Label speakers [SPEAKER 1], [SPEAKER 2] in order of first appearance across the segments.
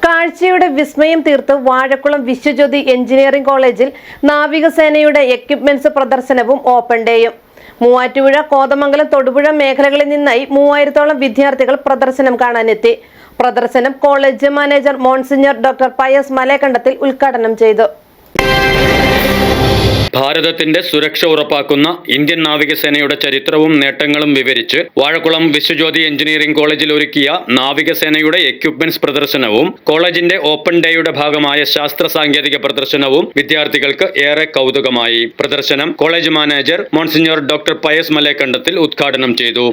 [SPEAKER 1] കാഴ്ചയുടെ വിസ്മയം തീർത്ത് വാഴക്കുളം വിശ്വജ്യോതി എഞ്ചിനീയറിംഗ് കോളേജിൽ നാവികസേനയുടെ എക്യുപ്മെന്റ്സ് പ്രദർശനവും ഓപ്പൺ ഡേയും. മൂവാറ്റുപുഴ, കോതമംഗലം, തൊടുപുഴ മേഖലകളിൽ നിന്നായി 3000-ഓളം വിദ്യാർത്ഥികൾ പ്രദർശനം കാണാനെത്തി. പ്രദർശനം college manager monsignor doctor Pius Malekandathil ഉദ്ഘാടനം ചെയ്തു.
[SPEAKER 2] ഭാരതത്തിന്റെ സുരക്ഷ ഉറപ്പാക്കുന്ന ഇന്ത്യൻ നാവികസേനയുടെ ചരിത്രവും നേട്ടങ്ങളും വിവരിച്ച് വാഴക്കുളം വിശ്വജ്യോതി എഞ്ചിനീയറിംഗ് കോളേജിൽ ഒരുക്കിയ നാവികസേനയുടെ എക്യുപ്മെന്റ്സ് പ്രദർശനവും കോളേജിന്റെ ഓപ്പൺ ഡേയുടെ ഭാഗമായ ശാസ്ത്ര സാങ്കേതിക പ്രദർശനവും വിദ്യാർത്ഥികൾക്ക് ഏറെ കൗതുകമായി. പ്രദർശനം college manager monsignor doctor Pius Malekandathil ഉദ്ഘാടനം ചെയ്തു.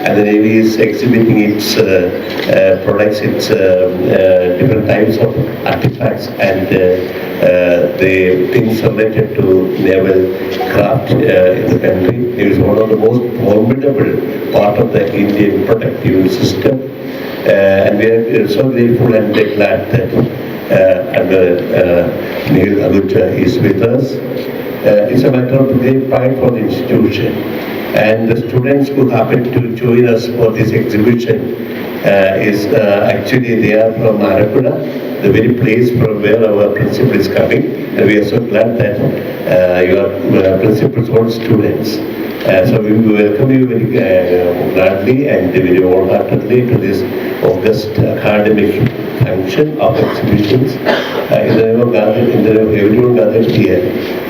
[SPEAKER 3] And the Navy is exhibiting its products, its different types of artifacts and the things related to naval craft in the country. It is one of the most formidable part of the Indian protective system, and we are so grateful and glad that Nihil Agucha is with us. It's a matter of great pride for the institution. And the students who happen to join us for this exhibition is actually they are from Arakuda, the very place from where our principal is coming, and we are so glad that your principal's own students. So we welcome you very gladly and very wholeheartedly to this August academic function of exhibitions. In the name of everyone gathered here,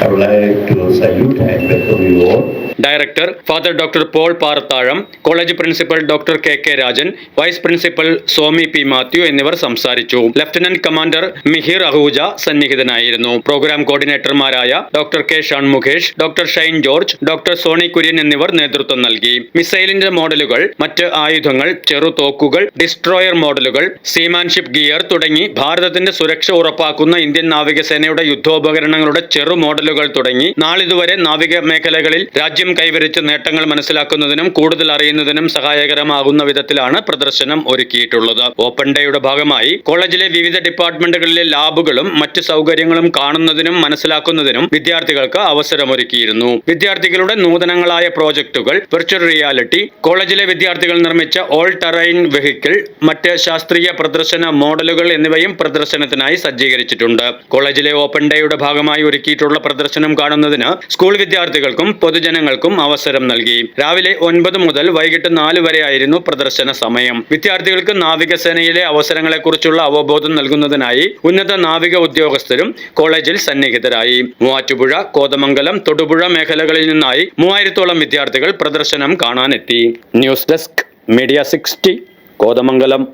[SPEAKER 3] I would like to salute and welcome you all.
[SPEAKER 2] Director father doctor Paul Parathazham, college principal doctor K Rajan, vice principal Somi P Mathew എന്നിവർ സംസാരിച്ചു. Lieutenant commander Mihir Ahuja സന്നിഹിതനായിരുന്നു. Programme കോർഡിനേറ്റർമാരായ doctor K Shanmukhesh, doctor Shine George, doctor Sony Kurian എന്നിവർ നേതൃത്വം നൽകി. മിസൈലിന്റെ മോഡലുകൾ, മറ്റ് ആയുധങ്ങൾ, ചെറുതോക്കുകൾ, ഡിസ്ട്രോയർ മോഡലുകൾ, സീമാൻഷിപ്പ് ഗിയർ തുടങ്ങി ഭാരതത്തിന്റെ സുരക്ഷ ഉറപ്പാക്കുന്ന ഇന്ത്യൻ നാവികസേനയുടെ യുദ്ധോപകരണങ്ങളുടെ ചെറു മോഡലുകൾ തുടങ്ങി നാളിതുവരെ നാവിക മേഖലകളിൽ രാജ്യം കൈവരിച്ച നേട്ടങ്ങൾ മനസ്സിലാക്കുന്നതിനും കൂടുതൽ അറിയുന്നതിനും സഹായകരമാകുന്ന വിധത്തിലാണ് പ്രദർശനം ഒരുക്കിയിട്ടുള്ളത്. ഓപ്പൺ ഡേയുടെ ഭാഗമായി കോളേജിലെ വിവിധ ഡിപ്പാർട്ട്മെന്റുകളിലെ ലാബുകളും മറ്റ് സൗകര്യങ്ങളും കാണുന്നതിനും മനസ്സിലാക്കുന്നതിനും വിദ്യാർത്ഥികൾക്ക് അവസരമൊരുക്കിയിരുന്നു. വിദ്യാർത്ഥികളുടെ നൂതനങ്ങളായ പ്രോജക്റ്റുകൾ, വിർച്വൽ റിയാലിറ്റി, കോളേജിലെ വിദ്യാർത്ഥികൾ നിർമ്മിച്ച ഓൾ ടെറൈൻ വെഹിക്കിൾ, മറ്റ് ശാസ്ത്രീയ പ്രദർശന മോഡലുകൾ എന്നിവയും പ്രദർശനത്തിനായി സജ്ജീകരിച്ചിട്ടുണ്ട്. കോളേജിലെ ഓപ്പൺ ഡേയുടെ ഭാഗമായി ഒരുക്കിയിട്ടുള്ള പ്രദർശനം കാണുന്നതിന് സ്കൂൾ വിദ്യാർത്ഥികൾക്കും പൊതുജനങ്ങൾക്കും അവസരം നൽകി. രാവിലെ 9 മുതൽ വൈകിട്ട് 4 വരെ ആയിരുന്നു പ്രദർശന സമയം. വിദ്യാർത്ഥികൾക്ക് നാവികസേനയിലെ അവസരങ്ങളെക്കുറിച്ചുള്ള അവബോധം നൽകുന്നതിനായി ഉന്നത നാവിക ഉദ്യോഗസ്ഥരും കോളേജിൽ സന്നിഹിതരായി. മൂവാറ്റുപുഴ, കോതമംഗലം, തൊടുപുഴ മേഖലകളിൽ നിന്നായി 3000-ഓളം വിദ്യാർത്ഥികൾ പ്രദർശനം കാണാനെത്തി. News desk, media 60, Kothamangalam.